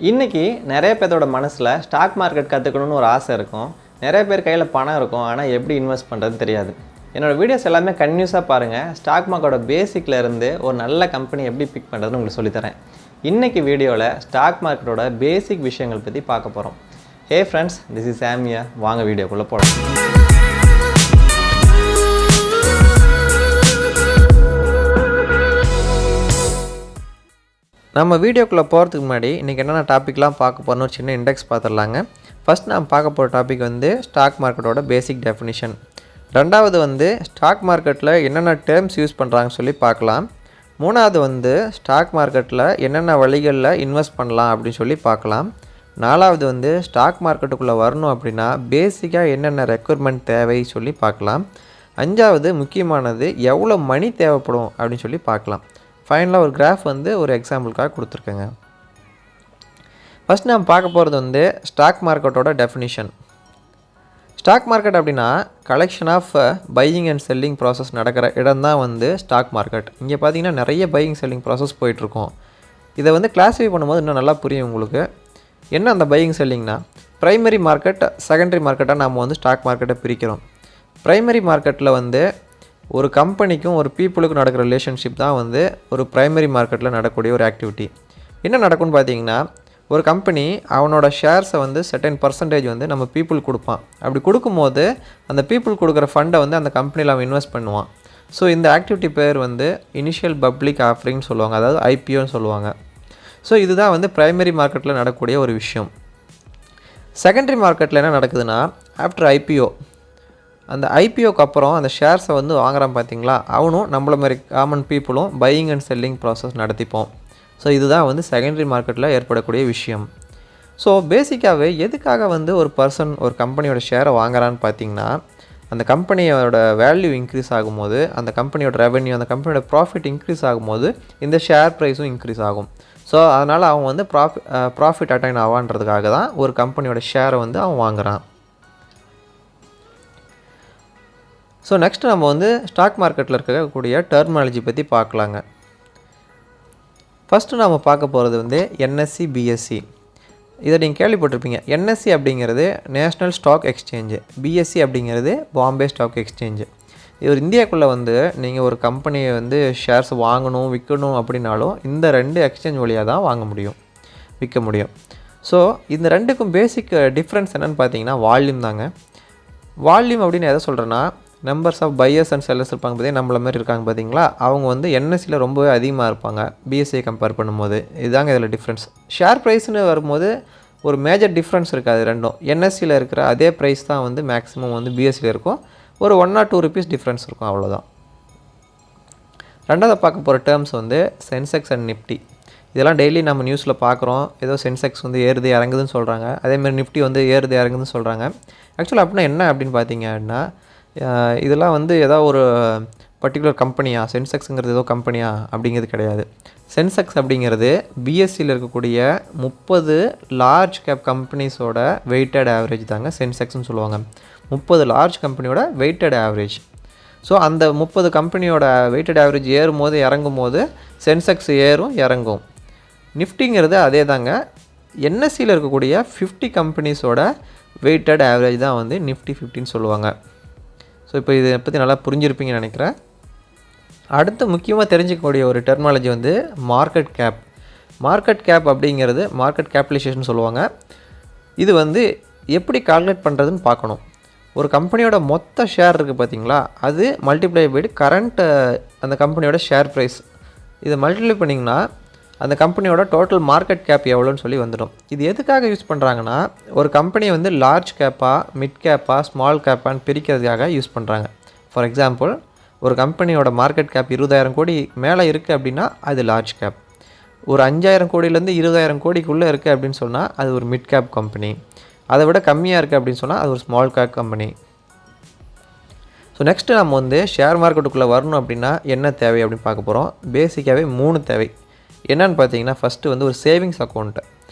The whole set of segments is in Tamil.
இன்றைக்கி நிறைய பேர்த்தோட மனசில் ஸ்டாக் மார்க்கெட் கற்றுக்கணுன்னு ஒரு ஆசை இருக்கும். நிறைய பேர் கையில் பணம் இருக்கும், ஆனால் எப்படி இன்வெஸ்ட் பண்ணுறதுன்னு தெரியாது. என்னோடய வீடியோஸ் எல்லாமே கன்யூஸாக பாருங்கள். ஸ்டாக் மார்க்கெட்டோட பேசிக்கில் இருந்து ஒரு நல்ல கம்பெனி எப்படி பிக் பண்ணுறதுன்னு உங்களுக்கு சொல்லித்தரேன். இன்றைக்கி வீடியோவில் ஸ்டாக் மார்க்கெட்டோட பேசிக் விஷயங்கள் பற்றி பார்க்க போகிறோம். ஹே ஃப்ரெண்ட்ஸ், திஸ் இஸ் சாமியா. வாங்க வீடியோக்குள்ளே போகலாம். நம்ம வீடியோக்குள்ளே போகிறதுக்கு முன்னாடி இன்றைக்கி என்னென்ன டாப்பிக்லாம் பார்க்க போகிறோம் ஒரு சின்ன இண்டெக்ஸ் பார்த்துடலாங்க. ஃபஸ்ட் நம்ம பார்க்க போகிற டாபிக் ஸ்டாக் மார்க்கெட்டோட பேசிக் டெஃபினிஷன். ரெண்டாவது ஸ்டாக் மார்க்கெட்டில் என்னென்ன டேர்ம்ஸ் யூஸ் பண்ணுறாங்கன்னு சொல்லி பார்க்கலாம். மூணாவது ஸ்டாக் மார்க்கெட்டில் என்னென்ன வழிகளில் இன்வெஸ்ட் பண்ணலாம் அப்படின்னு சொல்லி பார்க்கலாம். நாலாவது ஸ்டாக் மார்க்கெட்டுக்குள்ளே வரணும் அப்படின்னா பேசிக்காக என்னென்ன ரெக்யர்மெண்ட் தேவை சொல்லி பார்க்கலாம். அஞ்சாவது முக்கியமானது எவ்வளோ மணி தேவைப்படும் அப்படின்னு சொல்லி பார்க்கலாம். ஃபைனலாக ஒரு கிராஃப் ஒரு எக்ஸாம்பிளுக்காக கொடுத்துருக்கேங்க. ஃபஸ்ட் நம்ம பார்க்க போகிறது ஸ்டாக் மார்க்கெட்டோட டெஃபினிஷன். ஸ்டாக் மார்க்கெட் அப்படின்னா collection of buying and selling process நடக்கிற இடம் தான் ஸ்டாக் மார்க்கெட். இங்கே பார்த்தீங்கன்னா நிறைய பையிங் செல்லிங் ப்ராசஸ் போயிட்டுருக்கோம். இதை கிளாஸிஃபை பண்ணும்போது இன்னும் நல்லா புரியும் உங்களுக்கு. என்ன அந்த பையிங் செல்லிங்னா ப்ரைமரி மார்க்கெட், செகண்டரி மார்க்கெட்டாக நம்ம ஸ்டாக் மார்க்கெட்டை பிரிக்கிறோம். ப்ரைமரி மார்க்கெட்டில் ஒரு கம்பெனிக்கும் ஒரு பீப்புளுக்கும் நடக்கிற ரிலேஷன்ஷிப் தான் ஒரு ப்ரைமரி மார்க்கெட்டில் நடக்கக்கூடிய ஒரு ஆக்டிவிட்டி. என்ன நடக்கும்னு பார்த்தீங்கன்னா, ஒரு கம்பெனி அவனோட ஷேர்ஸை செர்டைன் பர்சன்டேஜ் நம்ம பீப்புள் கொடுப்பான். அப்படி கொடுக்கும்போது அந்த பீப்புள் கொடுக்குற ஃபண்டை அந்த கம்பெனியில் அவன் இன்வெஸ்ட் பண்ணுவான். ஸோ இந்த ஆக்டிவிட்டி பேர் இனிஷியல் பப்ளிக் ஆஃபரிங்னு சொல்லுவாங்க, அதாவது ஐபிஓன்னு சொல்லுவாங்க. ஸோ இதுதான் ப்ரைமரி மார்க்கெட்டில் நடக்கக்கூடிய ஒரு விஷயம். செகண்டரி மார்க்கெட்டில் என்ன நடக்குதுன்னா, ஆஃப்டர் ஐபிஓ, அந்த ஐபிஓக்கு அப்புறம் அந்த ஷேர்ஸை வாங்குறான் பார்த்தீங்களா, அவனும் நம்மள மாதிரி காமன் பீப்புளும் பையிங் அண்ட் செல்லிங் ப்ராசஸ் நடத்திப்போம். ஸோ இதுதான் செகண்டரி மார்க்கெட்டில் ஏற்படக்கூடிய விஷயம். ஸோ பேசிக்காகவே எதுக்காக ஒரு பர்சன் ஒரு கம்பெனியோட ஷேரை வாங்குறான்னு பார்த்தீங்கன்னா, அந்த கம்பெனியோட வேல்யூ இன்க்ரீஸ் ஆகும்போது, அந்த கம்பெனியோட ரெவென்யூ, அந்த கம்பெனியோட ப்ராஃபிட் இன்க்ரீஸ் ஆகும்போது இந்த ஷேர் ப்ரைஸும் இன்க்ரீஸ் ஆகும். ஸோ அதனால் அவன் ப்ராஃபிட் அட்டைன் ஆவான்றதுக்காக தான் ஒரு கம்பெனியோட ஷேரை அவன் வாங்குகிறான். ஸோ நெக்ஸ்ட்டு நம்ம ஸ்டாக் மார்க்கெட்டில் இருக்கக்கூடிய டெர்மினாலஜி பற்றி பார்க்கலாங்க. ஃபஸ்ட்டு நம்ம பார்க்க போகிறது என்எஸ்சி, பிஎஸ்சி. இதை நீங்கள் கேள்விப்பட்டிருப்பீங்க. என்எஸ்சி அப்படிங்கிறது நேஷ்னல் ஸ்டாக் எக்ஸ்சேஞ்சு, பிஎஸ்சி அப்படிங்கிறது பாம்பே ஸ்டாக் எக்ஸ்சேஞ்சு. இது இந்தியாவுக்குள்ளே நீங்கள் ஒரு கம்பெனியை ஷேர்ஸ் வாங்கணும் விற்கணும் அப்படின்னாலும் இந்த ரெண்டு எக்ஸ்சேஞ்ச் வழியாக தான் வாங்க முடியும், விற்க முடியும். ஸோ இந்த ரெண்டுக்கும் பேசிக் டிஃப்ரென்ஸ் என்னென்னு பார்த்தீங்கன்னா வால்யூம் தாங்க. வால்யூம் அப்படின்னு எதை சொல்கிறேன்னா, numbers of buyers and sellers இருப்பாங்க பார்த்தீங்கன்னா, நம்மள மாதிரி இருக்காங்க பார்த்தீங்களா, அவங்க என்எஸ்சியில் ரொம்பவே அதிகமாக இருப்பாங்க பிஎஸ்சியை கம்பேர் பண்ணும்போது. இதுதாங்க இதில் டிஃப்ரென்ஸ். ஷேர் ப்ரைஸ்னு வரும்போது ஒரு மேஜர் டிஃப்ரென்ஸ் இருக்காது ரெண்டும். என்எஸ்சியில் இருக்கிற அதே ப்ரைஸ் தான் மேக்ஸிமம் பிஎஸ்சியில் இருக்கும். ஒரு 1 or 2 rupees டிஃப்ரென்ஸ் இருக்கும், அவ்வளோதான். ரெண்டாவது பார்க்க போகிற டேர்ம்ஸ் சென்செக்ஸ் அண்ட் நிஃப்டி. இதெல்லாம் டெய்லி நம்ம நியூஸில் பார்க்குறோம். ஏதோ சென்செக்ஸ் ஏறுது இறங்குதுன்னு சொல்கிறாங்க, அதேமாதிரி நிஃப்டி ஏறுது இறங்குதுன்னு சொல்கிறாங்க. ஆக்சுவலாக அப்படின்னா என்ன அப்படின்னு பார்த்தீங்க அப்படின்னா, இதெல்லாம் ஏதாவது ஒரு பர்டிகுலர் கம்பெனியா, சென்செக்ஸுங்கிறது ஏதோ கம்பெனியா அப்படிங்கிறது கிடையாது. சென்செக்ஸ் அப்படிங்கிறது பிஎஸ்சியில் இருக்கக்கூடிய 30 லார்ஜ் கேப் கம்பெனிஸோட வெயிட்டட் ஆவரேஜ் தாங்க சென்செக்ஸ்னு சொல்லுவாங்க. 30 லார்ஜ் கம்பெனியோட வெயிட்டட் ஆவரேஜ். ஸோ அந்த 30 கம்பெனியோட வெயிட்டட் ஆவரேஜ் ஏறும்போது இறங்கும் போது சென்செக்ஸ் ஏறும் இறங்கும். நிஃப்டிங்கிறது அதே தாங்க. என்எஸ்சியில் இருக்கக்கூடிய 50 கம்பெனிஸோட வெயிட்டட் ஆவரேஜ் தான் நிஃப்டி 50ன்னு சொல்லுவாங்க. ஸோ இப்போ இதை பற்றி நல்லா புரிஞ்சிருப்பீங்கன்னு நினைக்கிறேன். அடுத்து முக்கியமாக தெரிஞ்சிக்கக்கூடிய ஒரு terminology market cap. Market cap அப்படிங்கிறது மார்க்கெட் கேபிடலைசேஷன் சொல்லுவாங்க. இது எப்படி கால்குலேட் பண்ணுறதுன்னு பார்க்கணும். ஒரு கம்பெனியோட மொத்த ஷேர் இருக்குது பார்த்தீங்களா, அது மல்டிப்ளை பை கரண்ட் அந்த கம்பெனியோட ஷேர் ப்ரைஸ். இதை மல்டிப்ளை பண்ணிங்கன்னா அந்த கம்பெனியோட டோட்டல் மார்க்கெட் கேப் எவ்வளோன்னு சொல்லி வந்துடும். இது எதுக்காக யூஸ் பண்ணுறாங்கன்னா, ஒரு கம்பெனியை லார்ஜ் கேப்பாக, மிட் கேப்பாக, ஸ்மால் கேப்பான்னு பிரிக்கிறதுக்காக யூஸ் பண்ணுறாங்க. ஃபார் எக்ஸாம்பிள், ஒரு கம்பெனியோட மார்க்கெட் கேப் 20,000 கோடி மேலே இருக்குது அப்படின்னா அது லார்ஜ் கேப். ஒரு 5,000 கோடியிலேருந்து 20,000 கோடிக்குள்ளே இருக்குது அப்படின்னு சொன்னால் அது ஒரு மிட் கேப் கம்பெனி. அதை விட கம்மியாக இருக்குது அப்படின்னு சொன்னால் அது ஒரு small cap company. So next நம்ம ஷேர் மார்க்கெட்டுக்குள்ளே வரணும் அப்படின்னா என்ன தேவை அப்படின்னு பார்க்க போகிறோம். பேசிக்காகவே 3 தேவை. என்னென்னு பார்த்தீங்கன்னா, ஃபஸ்ட்டு ஒரு சேவிங்ஸ் அக்கௌண்ட்டு.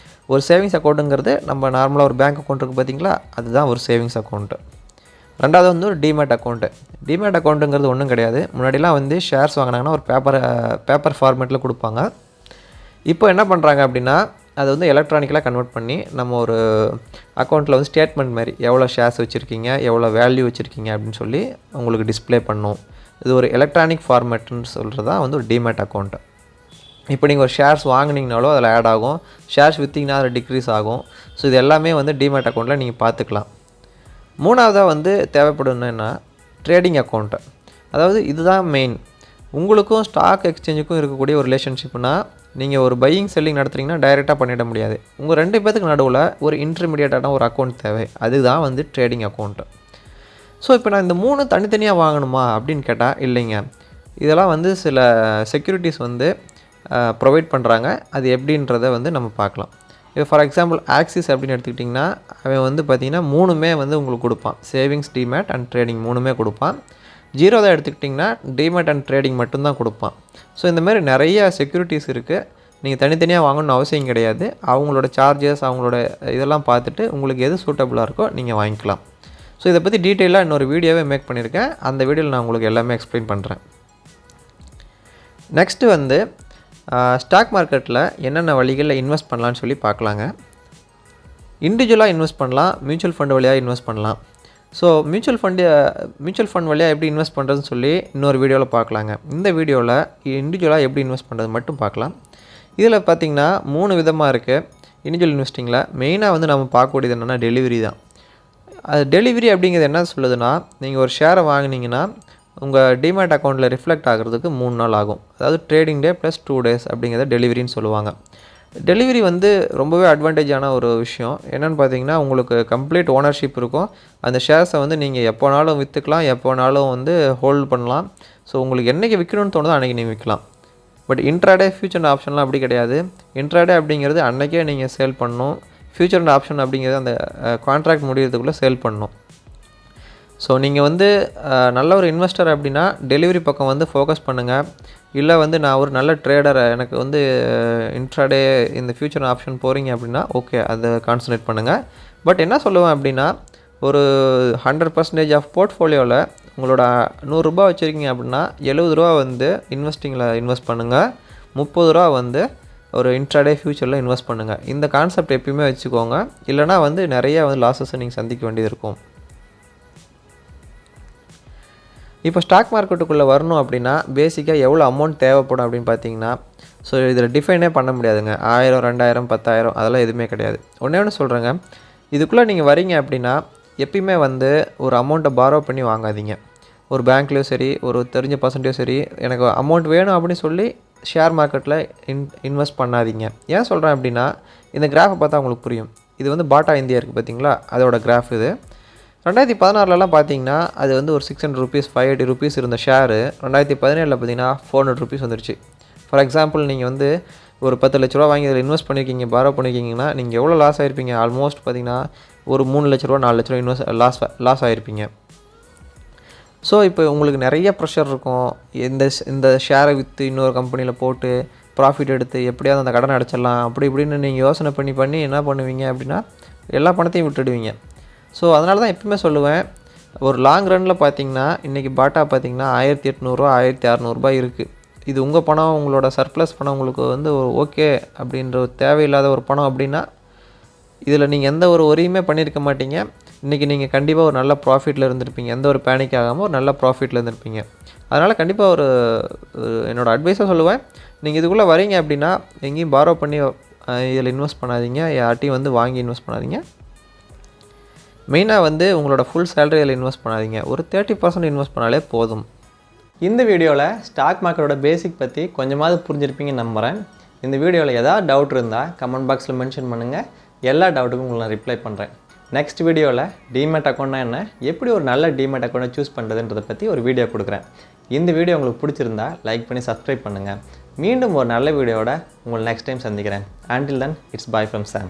ஒரு சேவிங்ஸ் அக்கௌண்ட்டுங்கிறது நம்ம நார்மலாக ஒரு பேங்க் அக்கௌண்ட் இருக்குது பார்த்தீங்களா, அதுதான் ஒரு சேவிங்ஸ் அக்கௌண்ட்டு. ரெண்டாவது ஒரு டிமேட் அக்கௌண்ட்டு. டிமேட் அக்கௌண்ட்டுங்கிறது ஒன்றும் கிடையாது. முன்னாடிலாம் ஷேர்ஸ் வாங்கினாங்கன்னா ஒரு பேப்பர் ஃபார்மேட்டில் கொடுப்பாங்க. இப்போ என்ன பண்ணுறாங்க அப்படின்னா, அது வந்து எலக்ட்ரானிக்கலாக கன்வெர்ட் பண்ணி நம்ம ஒரு அக்கௌண்ட்டில் வந்து ஸ்டேட்மெண்ட் மாதிரி எவ்வளோ ஷேர்ஸ் வச்சுருக்கீங்க, எவ்வளோ வேல்யூ வச்சுருக்கீங்க அப்படின்னு சொல்லி உங்களுக்கு டிஸ்ப்ளே பண்ணும். இது ஒரு எலக்ட்ரானிக் ஃபார்மேட்டுன்னு சொல்கிறது தான் வந்து ஒரு டிமேட் அக்கௌண்ட்டு. இப்போ நீங்கள் ஒரு ஷேர்ஸ் வாங்கினீங்கனாலும் அதில் ஆட் ஆகும், ஷேர்ஸ் விற்றிங்கன்னா அதில் டிக்ரீஸ் ஆகும். ஸோ இது எல்லாமே வந்து டிமேட் அக்கௌண்ட்டில் நீங்கள் பார்த்துக்கலாம். மூணாவதாக வந்து தேவைப்படும்னா ட்ரேடிங் அக்கௌண்ட்டு. அதாவது இதுதான் மெயின். உங்களுக்கும் ஸ்டாக் எக்ஸ்சேஞ்சுக்கும் இருக்கக்கூடிய ஒரு ரிலேஷன்ஷிப்னா, நீங்கள் ஒரு பையிங் செல்லிங் நடத்துகிறீங்கன்னா டைரெக்டாக பண்ணிட முடியாது. உங்கள் 2 பேத்துக்கு நடுவில் ஒரு இன்டர்மீடியேட்டான ஒரு அக்கௌண்ட் தேவை. அதுதான் வந்து ட்ரேடிங் அக்கௌண்ட்டு. ஸோ இப்போ நான் இந்த 3 தனித்தனியாக வாங்கணுமா அப்படின்னு கேட்டால் இல்லைங்க. இதெல்லாம் வந்து சில செக்யூரிட்டிஸ் வந்து ப்ரொவைட் பண்ணுறாங்க. அது எப்படின்றத வந்து நம்ம பார்க்கலாம். இப்போ ஃபார் எக்ஸாம்பிள் ஆக்சிஸ் அப்படின்னு எடுத்துக்கிட்டிங்கன்னா, அவன் வந்து பார்த்திங்கன்னா 3மே வந்து உங்களுக்கு கொடுப்பான். சேவிங்ஸ், டிமேட் அண்ட் ட்ரேடிங் 3மே கொடுப்பான். ஜீரோதான் எடுத்துக்கிட்டிங்கன்னா டிமேட் அண்ட் ட்ரேடிங் மட்டும்தான் கொடுப்பான். ஸோ இந்த மாதிரி நிறைய செக்யூரிட்டிஸ் இருக்குது. நீங்கள் தனித்தனியாக வாங்கணும்னு அவசியம் கிடையாது. அவங்களோட சார்ஜஸ், அவங்களோட இதெல்லாம் பார்த்துட்டு உங்களுக்கு எது சூட்டபுளாக இருக்கோ நீங்கள் வாங்கிக்கலாம். ஸோ இதை பற்றி டீட்டெயிலாக இன்னொரு வீடியோவே மேக் பண்ணியிருக்கேன். அந்த வீடியோவில் நான் உங்களுக்கு எல்லாமே எக்ஸ்பிளைன் பண்ணுறேன். நெக்ஸ்ட்டு வந்து ஸ்டாக் மார்க்கெட்டில் என்னென்ன வழிகளில் இன்வெஸ்ட் பண்ணலான்னு சொல்லி பார்க்கலாங்க. இண்டிவிஜுவலாக இன்வெஸ்ட் பண்ணலாம், மியூச்சுவல் ஃபண்ட் வழியாக இன்வெஸ்ட் பண்ணலாம். ஸோ மியூச்சுவல் ஃபண்ட் வழியாக எப்படி இன்வெஸ்ட் பண்ணுறதுன்னு சொல்லி இன்னொரு வீடியோவில் பார்க்கலாங்க. இந்த வீடியோவில் இண்டிவிஜுவலாக எப்படி இன்வெஸ்ட் பண்ணுறது மட்டும் பார்க்கலாம். இதில் பார்த்திங்கன்னா 3 விதமாக இருக்குது. இண்டிவிஜுவல் இன்வெஸ்டிங்கில் மெயினாக வந்து நம்ம பார்க்கக்கூடியது என்னென்னா டெலிவரி தான். அது டெலிவரி அப்படிங்கிறது என்ன சொல்லுதுன்னா, நீங்கள் ஒரு ஷேரை வாங்கினீங்கன்னா உங்கள் டிமேட் அக்கௌண்ட்டில் ரிஃப்ளெக்ட் ஆகிறதுக்கு 3 நாள் ஆகும். அதாவது ட்ரேடிங் டே ப்ளஸ் 2 days அப்படிங்கிறத டெலிவரின்னு சொல்லுவாங்க. டெலிவரி வந்து ரொம்பவே அட்வான்டேஜான ஒரு விஷயம். என்னென்னு பார்த்தீங்கன்னா, உங்களுக்கு கம்ப்ளீட் ஓனர்ஷிப் இருக்கும். அந்த ஷேர்ஸை வந்து நீங்கள் எப்போனாலும் விற்றுக்கலாம், எப்போனாலும் வந்து ஹோல்டு பண்ணலாம். ஸோ உங்களுக்கு என்றைக்கு விற்கணும்னு தோணுதோ அன்றைக்கி நீங்கள் விற்கலாம். பட் இன்ட்ராடே, ஃபியூச்சர் ஆப்ஷன்லாம் அப்படி கிடையாது. இன்ட்ராடே அப்படிங்கிறது அன்றைக்கே நீங்கள் சேல் பண்ணணும். ஃபியூச்சர் அண்ட் ஆப்ஷன் அப்படிங்கிறது அந்த கான்ட்ராக்ட் முடிகிறதுக்குள்ளே சேல் பண்ணணும். ஸோ நீங்கள் வந்து நல்ல ஒரு இன்வெஸ்டர் அப்படின்னா டெலிவரி பக்கம் வந்து ஃபோக்கஸ் பண்ணுங்கள். இல்லை வந்து நான் ஒரு நல்ல ட்ரேடரை, எனக்கு வந்து இன்ட்ராடே இந்த ஃபியூச்சர் ஆப்ஷன் போகிறீங்க அப்படின்னா ஓகே, அதை கான்சன்ட்ரேட் பண்ணுங்கள். பட் என்ன சொல்லுவேன் அப்படின்னா, ஒரு 100% ஆஃப் போர்ட்ஃபோலியோவில் உங்களோட ₹100 வச்சுருக்கீங்க அப்படின்னா ₹70 வந்து இன்வெஸ்டிங்கில் இன்வெஸ்ட் பண்ணுங்கள். ₹30 வந்து ஒரு இன்ட்ராடே ஃபியூச்சரில் இன்வெஸ்ட் பண்ணுங்கள். இந்த கான்செப்ட் எப்பயுமே வச்சுக்கோங்க. இல்லைனா வந்து நிறைய வந்து லாஸஸை நீங்கள் சந்திக்க வேண்டியது இருக்கும். இப்போ ஸ்டாக் மார்க்கெட்டுக்குள்ளே வரணும் அப்படின்னா பேசிக்காக எவ்வளோ அமௌண்ட் தேவைப்படும் அப்படின்னு பார்த்தீங்கன்னா, ஸோ இதில் டிஃபைனே பண்ண முடியாதுங்க. 1000, 2000, 10,000 அதெல்லாம் எதுவுமே கிடையாது. ஒன்று சொல்கிறேங்க, இதுக்குள்ளே நீங்கள் வரீங்க அப்படின்னா எப்பயுமே வந்து ஒரு அமௌண்ட்டை பாரோ பண்ணி வாங்காதீங்க. ஒரு பேங்க்லேயும் சரி, ஒரு தெரிஞ்ச பர்சன்ட்டையும் சரி, எனக்கு அமௌண்ட் வேணும் அப்படின்னு சொல்லி ஷேர் மார்க்கெட்டில் இன்வெஸ்ட் பண்ணாதீங்க. ஏன் சொல்கிறேன் அப்படின்னா, இந்த கிராஃபை பார்த்தா உங்களுக்கு புரியும். இது வந்து பாட்டா இந்தியா இருக்குது பார்த்தீங்களா, அதோட கிராஃப் இது. 2016 பார்த்தீங்கன்னா அது வந்து ஒரு ₹600, ₹580 இருந்த ஷேரு 2017 பார்த்தீங்கன்னா ₹400 வந்துருச்சு. ஃபார் எக்ஸாம்பிள் நீங்கள் வந்து ஒரு ₹10 லட்ச வாங்கி அதில் இன்வெஸ்ட் பண்ணியிருக்கீங்க, பாரோ பண்ணியிருக்கீங்கன்னா நீங்கள் எவ்வளோ லாஸ் ஆகிருப்பீங்க? ஆல்மோஸ்ட் பார்த்தீங்கன்னா ஒரு ₹3 லட்ச ₹4 லட்ச லாஸ் ஆகிருப்பீங்க. ஸோ இப்போ உங்களுக்கு நிறைய ப்ரெஷர் இருக்கும். இந்த ஷேரை விற்று இன்னொரு கம்பெனியில் போட்டு ப்ராஃபிட் எடுத்து எப்படியாவது அந்த கடனை அடைச்சிடலாம் அப்படி இப்படின்னு நீங்கள் யோசனை பண்ணி என்ன பண்ணுவீங்க அப்படின்னா எல்லா பணத்தையும் விட்டுடுவீங்க. ஸோ அதனால தான் எப்பவுமே சொல்லுவேன், ஒரு லாங் ரனில் பார்த்தீங்கன்னா இன்றைக்கி பாட்டா பார்த்தீங்கன்னா ₹1800, ₹1600 இருக்குது. இது உங்கள் பணம், உங்களோட சர்ப்ளஸ் பணம், உங்களுக்கு வந்து ஓகே அப்படின்ற ஒரு தேவையில்லாத ஒரு பணம் அப்படின்னா இதில் நீங்கள் எந்த ஒரு ஒரியுமே பண்ணியிருக்க மாட்டீங்க. இன்றைக்கி நீங்கள் கண்டிப்பாக ஒரு நல்ல ப்ராஃபிட்டில் இருந்திருப்பீங்க. எந்த ஒரு பேனிக் ஆகாமல் ஒரு நல்ல ப்ராஃபிட்டில் இருந்திருப்பீங்க. அதனால் கண்டிப்பாக ஒரு என்னோடய அட்வைஸாக சொல்லுவேன், நீங்கள் இதுக்குள்ளே வரீங்க அப்படின்னா எங்கேயும் பாரோ பண்ணி இதில் இன்வெஸ்ட் பண்ணாதீங்க. யார்ட்டையும் வந்து வாங்கி இன்வெஸ்ட் பண்ணாதீங்க. மெயினாக வந்து உங்களோட ஃபுல் சேலரியில் இன்வெஸ்ட் பண்ணாதீங்க. ஒரு 30% இன்வெஸ்ட் பண்ணாலே போதும். இந்த வீடியோவில் ஸ்டாக் மார்க்கெட்டோட பேசிக் பற்றி கொஞ்சமாவது புரிஞ்சிருப்பீங்கன்னு நம்புகிறேன். இந்த வீடியோவில் ஏதாவது டவுட் இருந்தால் கமெண்ட் பாக்ஸில் மென்ஷன் பண்ணுங்கள். எல்லா டவுட்டுக்கும் உங்களுக்கு நான் ரிப்ளை பண்ணுறேன். நெக்ஸ்ட் வீடியோவில் டிமேட் அக்கௌண்ட்னா என்ன, எப்படி ஒரு நல்ல டிமேட் அக்கௌண்ட்டை சூஸ் பண்ணுறதுன்றதை பற்றி ஒரு வீடியோ கொடுக்குறேன். இந்த வீடியோ உங்களுக்கு பிடிச்சிருந்தா லைக் பண்ணி சப்ஸ்கிரைப் பண்ணுங்கள். மீண்டும் ஒரு நல்ல வீடியோவோட உங்களை நெக்ஸ்ட் டைம் சந்திக்கிறேன். Until then, it's bye from Sam.